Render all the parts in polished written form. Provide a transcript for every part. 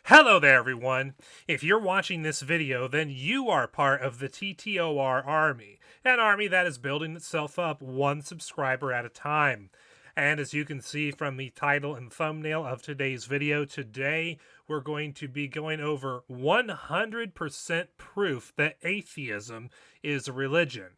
Hello there, everyone. If you're watching this video, then you are part of the TTOR army, an army that is building itself up one subscriber at a time. And as you can see from the title and thumbnail of today's video, today we're going to be going over 100% proof that atheism is a religion.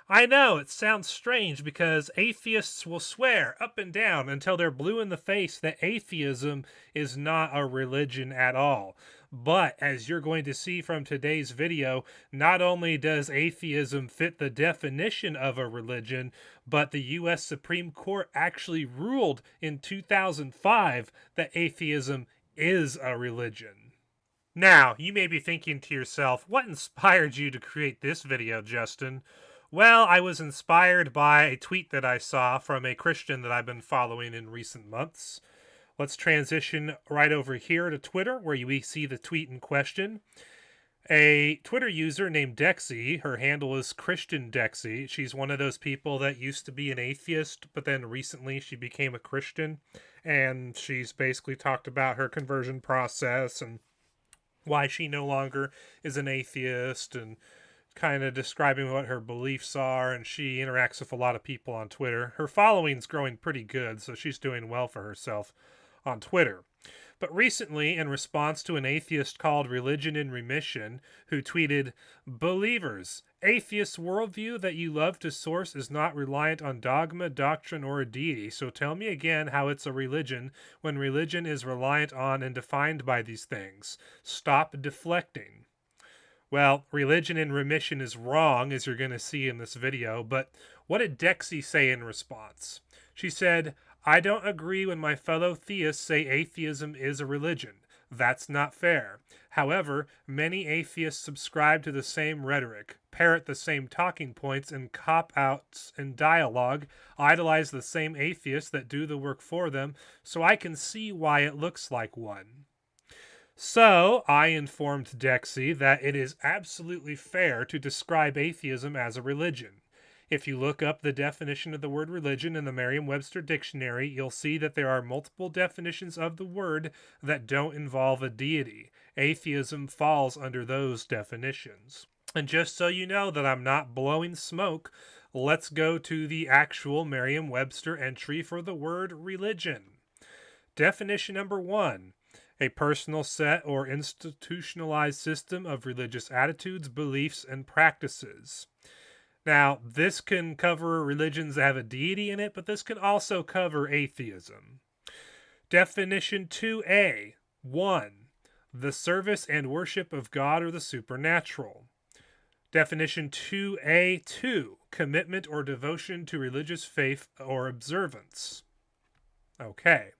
I know, it sounds strange because atheists will swear up and down until they're blue in the face that atheism is not a religion at all. But as you're going to see from today's video, not only does atheism fit the definition of a religion, but the US Supreme Court actually ruled in 2005 that atheism is a religion. Now, you may be thinking to yourself, what inspired you to create this video, Justin? Well, I was inspired by a tweet that I saw from a Christian that I've been following in recent months. Let's transition right over here to Twitter, where we see the tweet in question. A Twitter user named Dexy, her handle is Christian Dexy. She's one of those people that used to be an atheist, but then recently she became a Christian. And she's basically talked about her conversion process and why she no longer is an atheist and kind of describing what her beliefs are, and she interacts with a lot of people on Twitter. Her following's growing pretty good, so she's doing well for herself on Twitter. But recently, in response to an atheist called Religion in Remission, who tweeted, "Believers, atheist worldview that you love to source is not reliant on dogma, doctrine, or a deity, so tell me again how it's a religion when religion is reliant on and defined by these things. Stop deflecting." Well, religion in remission is wrong, as you're going to see in this video, but what did Dexy say in response? She said, "I don't agree when my fellow theists say atheism is a religion. That's not fair. However, many atheists subscribe to the same rhetoric, parrot the same talking points and cop-outs in dialogue, idolize the same atheists that do the work for them, so I can see why it looks like one." So, I informed Dexy that it is absolutely fair to describe atheism as a religion. If you look up the definition of the word religion in the Merriam-Webster dictionary, you'll see that there are multiple definitions of the word that don't involve a deity. Atheism falls under those definitions. And just so you know that I'm not blowing smoke, let's go to the actual Merriam-Webster entry for the word religion. Definition number 1. A personal set or institutionalized system of religious attitudes, beliefs, and practices. Now, this can cover religions that have a deity in it, but this can also cover atheism. Definition 2A. 1. The service and worship of God or the supernatural. Definition 2A.2. Commitment or devotion to religious faith or observance. Okay.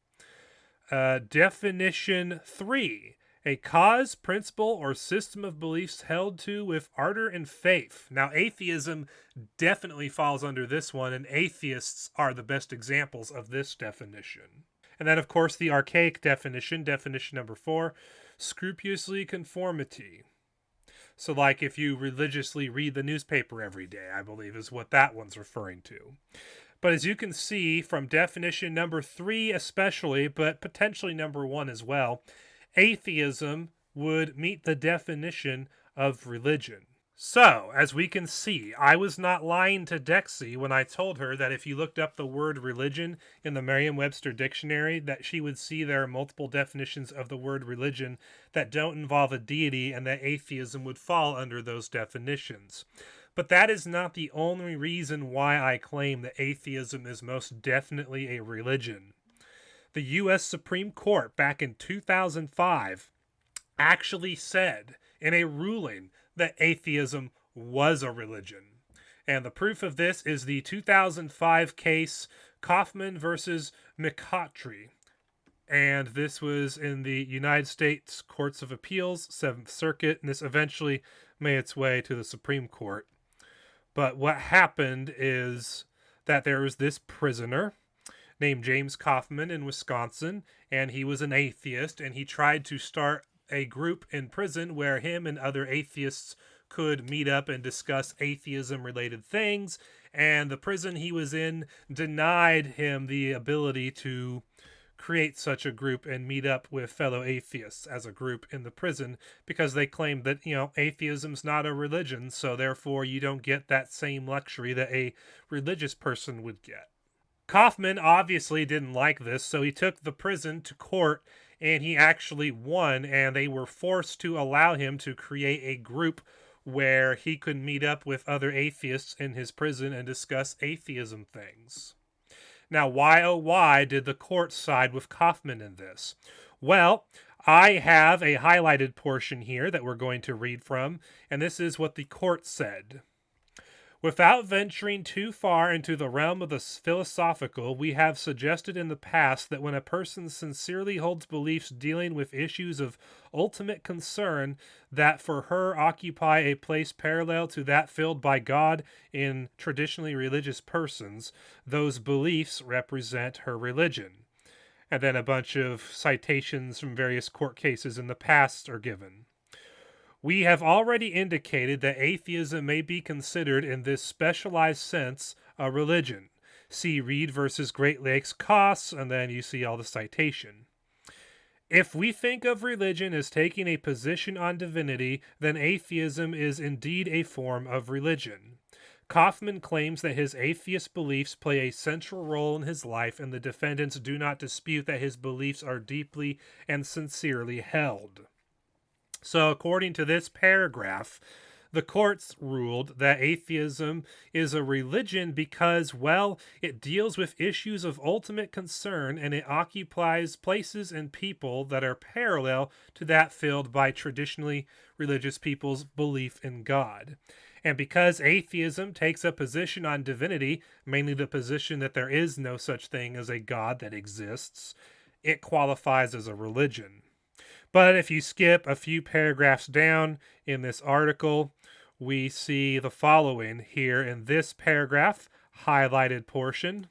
Definition 3. A cause, principle, or system of beliefs held to with ardor and faith. Now, atheism definitely falls under this one, and atheists are the best examples of this definition. And then, of course, the archaic definition, definition number 4, scrupulously conformity. So, like if you religiously read the newspaper every day, I believe is what that one's referring to. But as you can see from definition number 3 especially, but potentially number 1 as well, atheism would meet the definition of religion. So, as we can see, I was not lying to Dexy when I told her that if you looked up the word religion in the Merriam-Webster dictionary, that she would see there are multiple definitions of the word religion that don't involve a deity, and that atheism would fall under those definitions. But that is not the only reason why I claim that atheism is most definitely a religion. The US Supreme Court back in 2005 actually said in a ruling that atheism was a religion. And the proof of this is the 2005 case KAUFMAN versus McCAUGHTRY. And this was in the United States Courts of Appeals, 7th Circuit, and this eventually made its way to the Supreme Court. But what happened is that there was this prisoner named James KAUFMAN in Wisconsin, and he was an atheist, and he tried to start a group in prison where him and other atheists could meet up and discuss atheism-related things, and the prison he was in denied him the ability to create such a group and meet up with fellow atheists as a group in the prison, because they claim that, atheism's not a religion, so therefore you don't get that same luxury that a religious person would get. KAUFMAN obviously didn't like this, so he took the prison to court, and he actually won, and they were forced to allow him to create a group where he could meet up with other atheists in his prison and discuss atheism things. Now, why oh why did the court side with KAUFMAN in this? Well, I have a highlighted portion here that we're going to read from, and this is what the court said. Without venturing too far into the realm of the philosophical, we have suggested in the past that when a person sincerely holds beliefs dealing with issues of ultimate concern that for her occupy a place parallel to that filled by God in traditionally religious persons, those beliefs represent her religion. And then a bunch of citations from various court cases in the past are given. We have already indicated that atheism may be considered in this specialized sense a religion. See Reed versus Great Lakes Costs, and then you see all the citation. If we think of religion as taking a position on divinity, then atheism is indeed a form of religion. KAUFMAN claims that his atheist beliefs play a central role in his life, and the defendants do not dispute that his beliefs are deeply and sincerely held. So according to this paragraph, the courts ruled that atheism is a religion because, well, it deals with issues of ultimate concern and it occupies places and people that are parallel to that filled by traditionally religious people's belief in God. And because atheism takes a position on divinity, mainly the position that there is no such thing as a God that exists, it qualifies as a religion. But if you skip a few paragraphs down in this article, we see the following here in this paragraph, highlighted portion.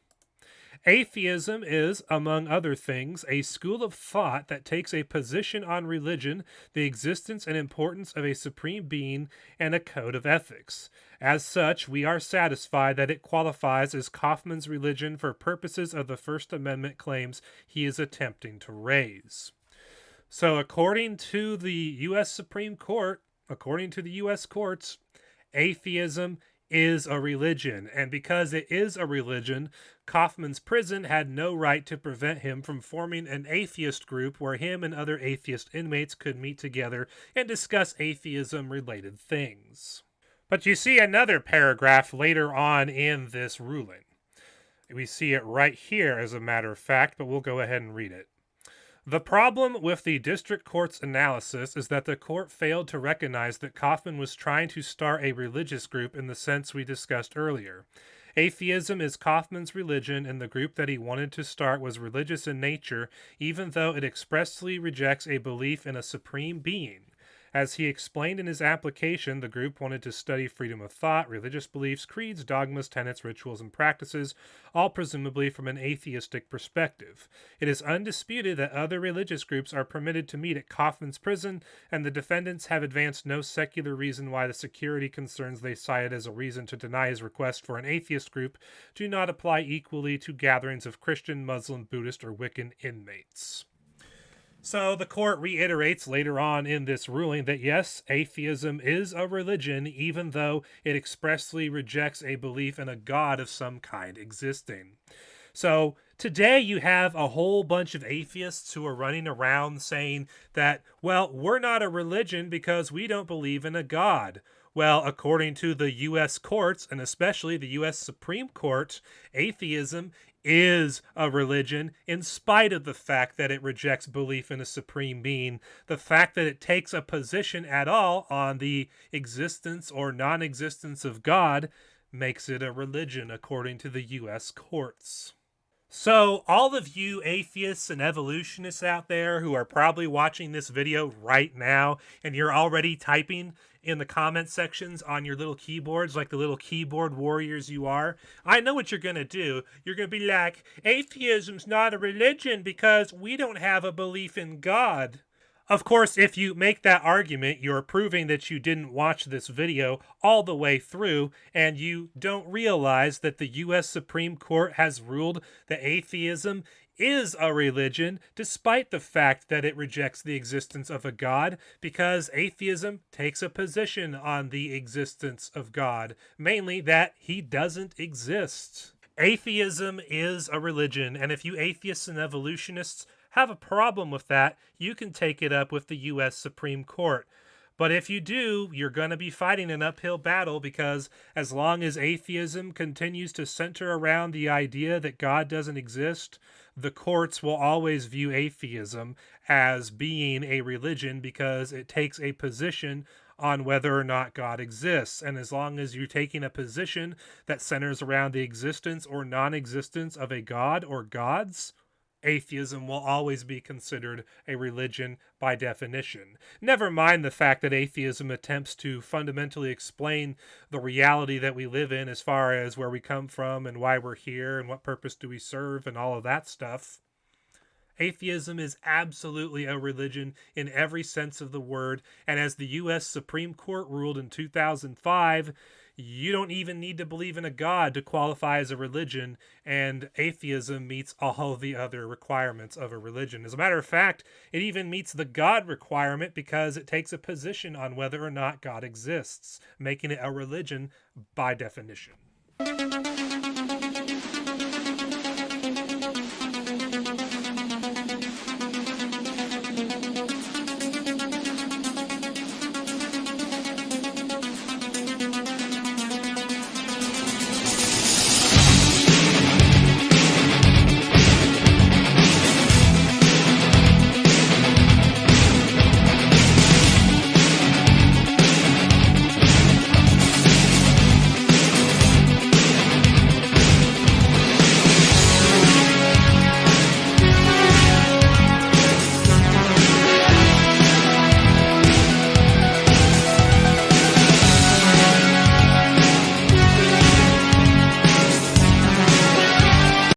Atheism is, among other things, a school of thought that takes a position on religion, the existence and importance of a supreme being, and a code of ethics. As such, we are satisfied that it qualifies as KAUFMAN's religion for purposes of the First Amendment claims he is attempting to raise. So according to the U.S. Supreme Court, according to the U.S. courts, atheism is a religion. And because it is a religion, KAUFMAN's prison had no right to prevent him from forming an atheist group where him and other atheist inmates could meet together and discuss atheism-related things. But you see another paragraph later on in this ruling. We see it right here, as a matter of fact, but we'll go ahead and read it. The problem with the district court's analysis is that the court failed to recognize that KAUFMAN was trying to start a religious group in the sense we discussed earlier. Atheism is KAUFMAN's religion, and the group that he wanted to start was religious in nature, even though it expressly rejects a belief in a supreme being. As he explained in his application, the group wanted to study freedom of thought, religious beliefs, creeds, dogmas, tenets, rituals, and practices, all presumably from an atheistic perspective. It is undisputed that other religious groups are permitted to meet at KAUFMAN's prison, and the defendants have advanced no secular reason why the security concerns they cited as a reason to deny his request for an atheist group do not apply equally to gatherings of Christian, Muslim, Buddhist, or Wiccan inmates. So the court reiterates later on in this ruling that yes, atheism is a religion, even though it expressly rejects a belief in a God of some kind existing. So today you have a whole bunch of atheists who are running around saying that, well, we're not a religion because we don't believe in a God. Well, according to the U.S. courts, and especially the U.S. Supreme Court, atheism is a religion in spite of the fact that it rejects belief in a supreme being. The fact that it takes a position at all on the existence or non-existence of God makes it a religion according to the U.S. courts. So all of you atheists and evolutionists out there who are probably watching this video right now and you're already typing in the comment sections on your little keyboards like the little keyboard warriors you are, I know what you're going to do. You're going to be like, atheism's not a religion because we don't have a belief in God. Of course, if you make that argument, you're proving that you didn't watch this video all the way through, and you don't realize that the U.S. Supreme Court has ruled that atheism is a religion, despite the fact that it rejects the existence of a God, because atheism takes a position on the existence of God, mainly that he doesn't exist. Atheism is a religion, and if you atheists and evolutionists have a problem with that, you can take it up with the US Supreme Court. But if you do, you're going to be fighting an uphill battle, because as long as atheism continues to center around the idea that God doesn't exist, the courts will always view atheism as being a religion because it takes a position on whether or not God exists. And as long as you're taking a position that centers around the existence or non-existence of a God or gods, atheism will always be considered a religion by definition. Never mind the fact that atheism attempts to fundamentally explain the reality that we live in, as far as where we come from and why we're here and what purpose do we serve and all of that stuff. Atheism is absolutely a religion in every sense of the word, and as the US Supreme Court ruled in 2005, you don't even need to believe in a god to qualify as a religion, and atheism meets all the other requirements of a religion. As a matter of fact, it even meets the God requirement because it takes a position on whether or not God exists, making it a religion by definition.